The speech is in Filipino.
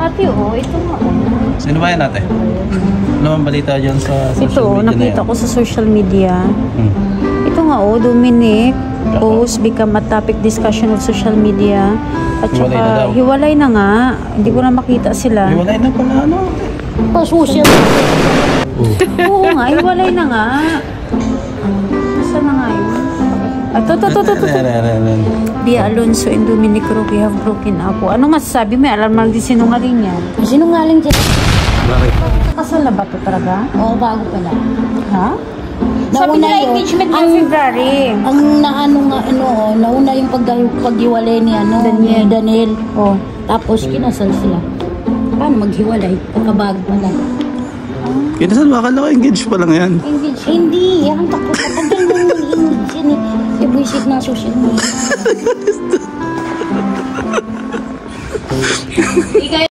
Ate, ito nga. Sino ba yan, ate? Ano ang balita dyan sa social ito, media nakita ko sa social media. Ito nga, Dominic, post become a topic discussion of social media. At saka, hiwalay na nga. Hindi ko na makita sila. Hiwalay na pala, ano? Pa-social. Oo nga, hiwalay na nga. Nasa na nga yun? Bia Alonso and Dominic Roque have broken up. Ano masasabi mo? Alam mo din sinungaling yan. Sinungaling din. Bakit? Kasal na ba ito talaga? Oo, bago pala. Ha? Sabi nila engagement ng February. Ang nauna yung paghiwalay ni Daniel. Oh. Tapos kinasal sila. Paano maghiwalay? Pagkabago pala. Kinasal ba? Akala ko engaged pa lang yan. Engaged? Hindi. Ang takot. Pagkagal mo yung engaged yan eh. Ibuisit na social media.